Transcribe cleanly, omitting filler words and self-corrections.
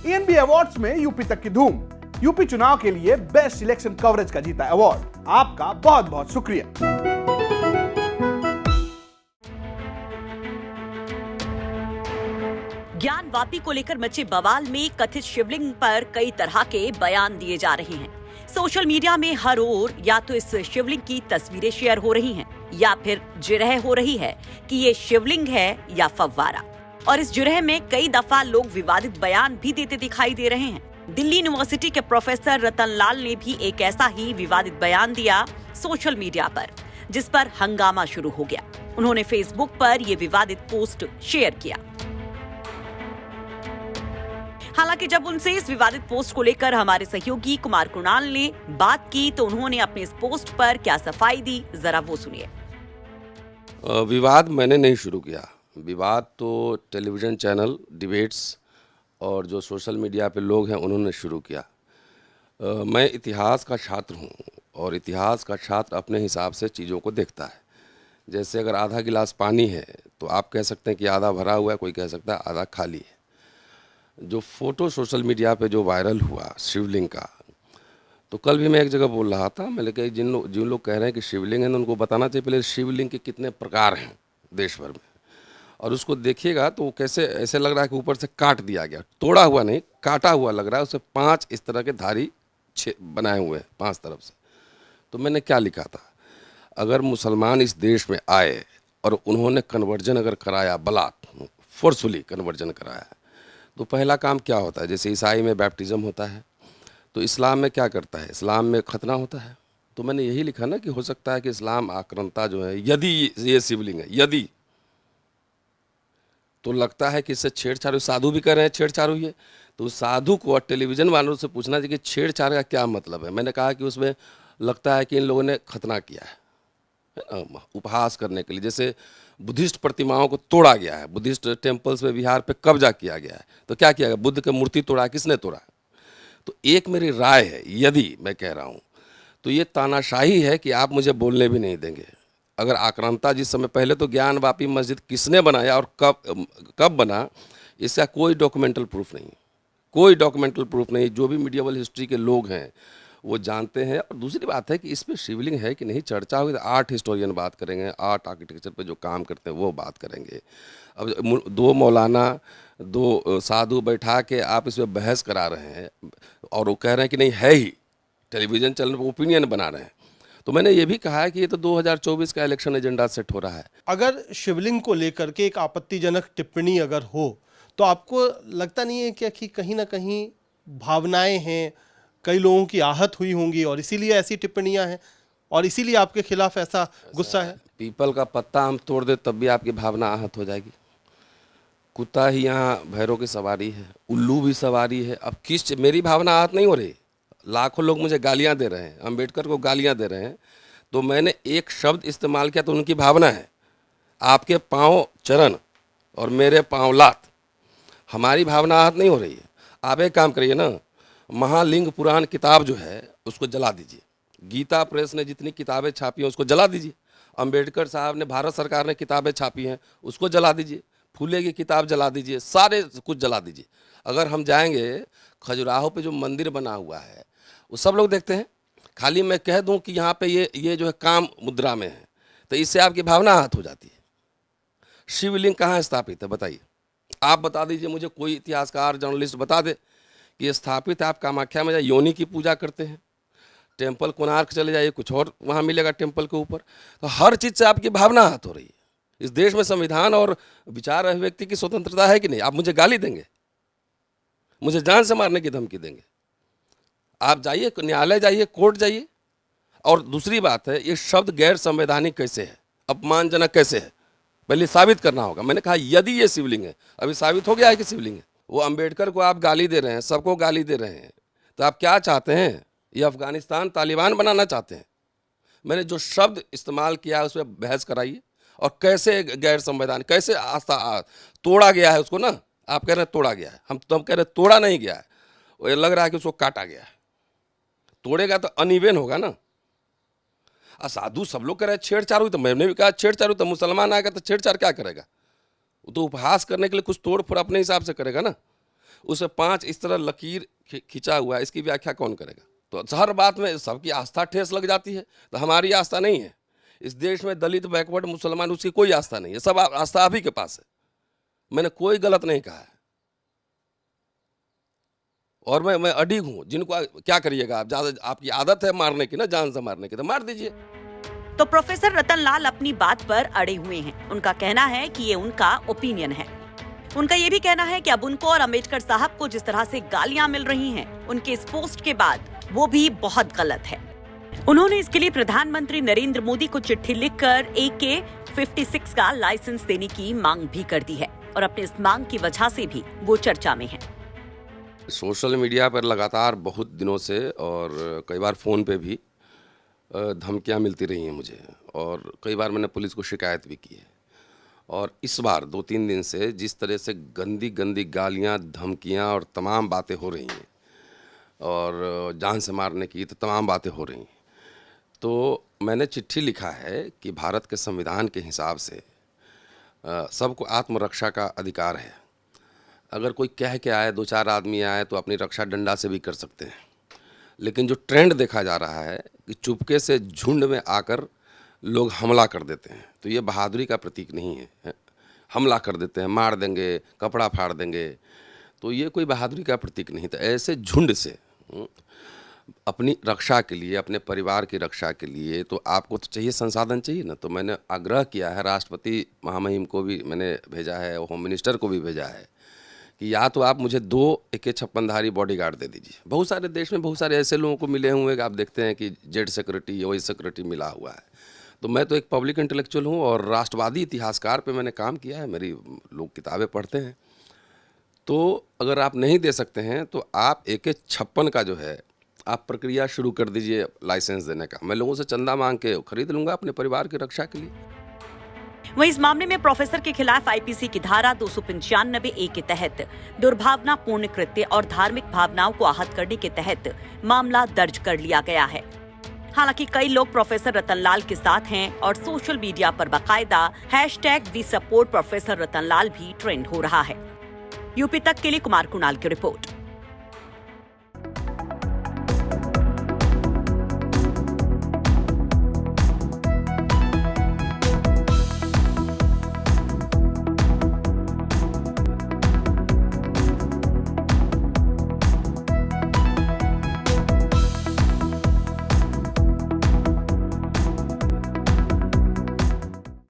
ENB awards में UP तक की धूम। यूपी चुनाव के लिए बेस्ट इलेक्शन कवरेज का जीता अवार्ड। आपका बहुत बहुत शुक्रिया। ज्ञान वापी को लेकर मचे बवाल में कथित शिवलिंग पर कई तरह के बयान दिए जा रहे हैं। सोशल मीडिया में हर ओर या तो इस शिवलिंग की तस्वीरें शेयर हो रही हैं या फिर जिरह हो रही है कि ये शिवलिंग है या फव्वारा। और इस जिरह में कई दफा लोग विवादित बयान भी देते दिखाई दे रहे हैं। दिल्ली यूनिवर्सिटी के प्रोफेसर रतन लाल ने भी एक ऐसा ही विवादित बयान दिया सोशल मीडिया पर, जिस पर हंगामा शुरू हो गया। उन्होंने फेसबुक पर ये विवादित पोस्ट शेयर किया। हालांकि जब उनसे इस विवादित पोस्ट को लेकर हमारे सहयोगी कुमार कुणाल ने बात की तो उन्होंने अपने इस पोस्ट पर क्या सफाई दी, जरा वो सुनिए। विवाद मैंने नहीं शुरू किया। विवाद तो टेलीविज़न चैनल, डिबेट्स और जो सोशल मीडिया पे लोग हैं उन्होंने शुरू किया। मैं इतिहास का छात्र हूँ और इतिहास का छात्र अपने हिसाब से चीज़ों को देखता है। जैसे अगर आधा गिलास पानी है तो आप कह सकते हैं कि आधा भरा हुआ है, कोई कह सकता है आधा खाली है। जो फ़ोटो सोशल मीडिया पे जो वायरल हुआ शिवलिंग का, तो कल भी मैं एक जगह बोल रहा था, मैंने कहा जिन लोग कह रहे हैं कि शिवलिंग है तो उनको बताना चाहिए पहले शिवलिंग के कितने प्रकार हैं देश भर में। और उसको देखिएगा तो वो कैसे ऐसे लग रहा है कि ऊपर से काट दिया गया, तोड़ा हुआ नहीं, काटा हुआ लग रहा है। उसे 5 इस तरह के धारी बनाए हुए हैं 5 तरफ से। तो मैंने क्या लिखा था, अगर मुसलमान इस देश में आए और उन्होंने कन्वर्जन अगर कराया, बलात् फोर्सफुली कन्वर्जन कराया, तो पहला काम क्या होता है, जैसे ईसाई में बैप्टिज़म होता है तो इस्लाम में क्या करता है, इस्लाम में खतना होता है। तो मैंने यही लिखा ना कि हो सकता है कि इस्लाम आक्रांता जो है, यदि ये शिवलिंग है, यदि तो लगता है कि इससे छेड़छाड़, साधु भी कर रहे हैं छेड़छाड़ हुई है, तो उस साधु को और टेलीविज़न वालों से पूछना चाहिए कि छेड़छाड़ का क्या मतलब है। मैंने कहा कि उसमें लगता है कि इन लोगों ने खतना किया है उपहास करने के लिए। जैसे बुद्धिस्ट प्रतिमाओं को तोड़ा गया है, बुद्धिस्ट टेम्पल्स में बिहार पे कब्जा किया गया है, तो क्या किया गया, बुद्ध की मूर्ति तोड़ा, किसने तोड़ा। तो एक मेरी राय है, यदि मैं कह रहा हूँ तो ये तानाशाही है कि आप मुझे बोलने भी नहीं देंगे। अगर आक्रांता जिस समय, पहले तो ज्ञान वापी मस्जिद किसने बनाया और कब बना, इसका कोई डॉक्यूमेंटल प्रूफ नहीं, कोई डॉक्यूमेंटल प्रूफ नहीं। जो भी मीडिएवल हिस्ट्री के लोग हैं वो जानते हैं। और दूसरी बात है कि इस पर शिवलिंग है कि नहीं चर्चा होगी तो आर्ट हिस्टोरियन बात करेंगे, आर्ट आर्किटेक्चर पे जो काम करते हैं वो बात करेंगे। अब 2 मौलाना 2 साधु बैठा के आप इस पर बहस करा रहे हैं और वो कह रहे हैं कि नहीं है ही, टेलीविज़न चैनल पर ओपिनियन बना रहे हैं। तो मैंने ये भी कहा है कि ये तो 2024 का इलेक्शन एजेंडा सेट हो रहा है। अगर शिवलिंग को लेकर के एक आपत्तिजनक टिप्पणी अगर हो तो आपको लगता नहीं है क्या कि कहीं ना कहीं भावनाएं हैं, कई लोगों की आहत हुई होंगी और इसीलिए ऐसी टिप्पणियां हैं और इसीलिए आपके खिलाफ ऐसा गुस्सा है? पीपल का पत्ता हम तोड़ दे तब भी आपकी भावना आहत हो जाएगी। कुत्ता ही यहाँ भैरों की सवारी है, उल्लू भी सवारी है। अब मेरी भावना आहत नहीं हो रही। लाखों लोग मुझे गालियाँ दे रहे हैं, अम्बेडकर को गालियाँ दे रहे हैं, तो मैंने एक शब्द इस्तेमाल किया तो उनकी भावना है। आपके पाँव चरण और मेरे पाँव लात, हमारी भावना आहत नहीं हो रही है। आप एक काम करिए ना, महालिंग पुराण किताब जो है उसको जला दीजिए। गीता प्रेस ने जितनी किताबें छापी हैं उसको जला दीजिए। अम्बेडकर साहब ने, भारत सरकार ने किताबें छापी हैं उसको जला दीजिए। फूले की किताब जला दीजिए, सारे कुछ जला दीजिए। अगर हम जाएंगे खजुराहो पे जो मंदिर बना हुआ है वो सब लोग देखते हैं। खाली मैं कह दूं कि यहाँ पे ये जो है काम मुद्रा में है तो इससे आपकी भावना आहत हो जाती है। शिवलिंग कहाँ स्थापित है बताइए, आप बता दीजिए मुझे। कोई इतिहासकार, जर्नलिस्ट बता दे कि ये स्थापित है। आप कामाख्या में जाइए, योनि की पूजा करते हैं। टेम्पल कोणार्क चले जाइए, कुछ और वहाँ मिलेगा टेम्पल के ऊपर। तो हर चीज़ से आपकी भावना आहत हो रही है। इस देश में संविधान और विचार अभिव्यक्ति की स्वतंत्रता है कि नहीं? आप मुझे गाली देंगे, मुझे जान से मारने की धमकी देंगे। आप जाइए, न्यायालय जाइए, कोर्ट जाइए। और दूसरी बात है, ये शब्द गैर संवैधानिक कैसे है, अपमानजनक कैसे है, पहले साबित करना होगा। मैंने कहा यदि ये शिवलिंग है, अभी साबित हो गया है कि शिवलिंग है। वो अम्बेडकर को आप गाली दे रहे हैं, सबको गाली दे रहे हैं, तो आप क्या चाहते हैं? ये अफगानिस्तान तालिबान बनाना चाहते हैं? मैंने जो शब्द इस्तेमाल किया है उस पर बहस कराइए। और कैसे गैर संवैधानिक, कैसे आस्था तोड़ा गया है उसको ना, आप कह रहे हैं तोड़ा गया है, हम तो कह रहे हैं तोड़ा नहीं गया है। वो लग रहा है कि उसको काटा गया है। तोड़ेगा तो अनइवन होगा ना। साधु सब लोग कह रहे हैं छेड़छाड़ हुई, तो मैंने भी कहा छेड़छाड़ हुई। तो मुसलमान आएगा तो छेड़छाड़ क्या करेगा? वो तो उपहास करने के लिए कुछ तोड़ फोड़ अपने हिसाब से करेगा ना। उसमें 5 इस तरह लकीर खिंचा हुआ है, इसकी व्याख्या कौन करेगा? तो हर बात में सबकी आस्था ठेस लग जाती है। तो हमारी आस्था नहीं है इस देश में, दलित, बैकवर्ड, मुसलमान, उसकी कोई आस्था नहीं है, सब आस्था आप ही के पास है। मैंने कोई गलत नहीं कहा है और मैं अडिग हूं। जिनको क्या करिएगा आप, ज्यादा आपकी आदत है मारने की ना, जान से मारने की, तो मार दीजिए। तो प्रोफेसर रतनलाल अपनी बात पर अड़े हुए हैं। उनका कहना है कि ये उनका ओपिनियन है। उनका ये भी कहना है कि अब उनको और अंबेडकर साहब को जिस तरह से गालियां मिल रही हैं उनके इस पोस्ट के बाद, वो भी बहुत गलत है। उन्होंने इसके लिए प्रधानमंत्री नरेंद्र मोदी को चिट्ठी लिखकर AK-56 का लाइसेंस देने की मांग भी कर दी है और अपनी इस मांग की वजह से भी वो चर्चा में है। सोशल मीडिया पर लगातार बहुत दिनों से और कई बार फ़ोन पे भी धमकियां मिलती रही हैं मुझे, और कई बार मैंने पुलिस को शिकायत भी की है। और इस बार 2-3 दिन से जिस तरह से गंदी गंदी गालियां, धमकियां और तमाम बातें हो रही हैं, और जान से मारने की तो तमाम बातें हो रही हैं, तो मैंने चिट्ठी लिखा है कि भारत के संविधान के हिसाब से सबको आत्मरक्षा का अधिकार है। अगर कोई कह के आए, 2-4 आदमी आए, तो अपनी रक्षा डंडा से भी कर सकते हैं। लेकिन जो ट्रेंड देखा जा रहा है कि चुपके से झुंड में आकर लोग हमला कर देते हैं, तो ये बहादुरी का प्रतीक नहीं है। हमला कर देते हैं, मार देंगे, कपड़ा फाड़ देंगे, तो ये कोई बहादुरी का प्रतीक नहीं। तो ऐसे झुंड से अपनी रक्षा के लिए, अपने परिवार की रक्षा के लिए, तो आपको तो चाहिए, संसाधन चाहिए ना। तो मैंने आग्रह किया है, राष्ट्रपति महामहिम को भी मैंने भेजा है, होम मिनिस्टर को भी भेजा है कि या तो आप मुझे 2 AK-56धारी बॉडीगार्ड दे दीजिए। बहुत सारे देश में बहुत सारे ऐसे लोगों को मिले हुए कि आप देखते हैं कि जेड सिक्योरिटी, वही सिक्योरिटी मिला हुआ है। तो मैं तो एक पब्लिक इंटेलेक्चुअल हूँ और राष्ट्रवादी इतिहासकार पे मैंने काम किया है, मेरी लोग किताबें पढ़ते हैं। तो अगर आप नहीं दे सकते हैं तो आप AK-56 का जो है आप प्रक्रिया शुरू कर दीजिए लाइसेंस देने का। मैं लोगों से चंदा मांग के खरीद लूँगा अपने परिवार की रक्षा के लिए। वहीं इस मामले में प्रोफेसर के खिलाफ IPC की धारा 295A के तहत दुर्भावनापूर्ण कृत्य और धार्मिक भावनाओं को आहत करने के तहत मामला दर्ज कर लिया गया है। हालांकि कई लोग प्रोफेसर रतनलाल के साथ हैं और सोशल मीडिया पर बाकायदा #We support प्रोफेसर रतनलाल भी ट्रेंड हो रहा है। यूपी तक के लिए कुमार कुणाल की रिपोर्ट।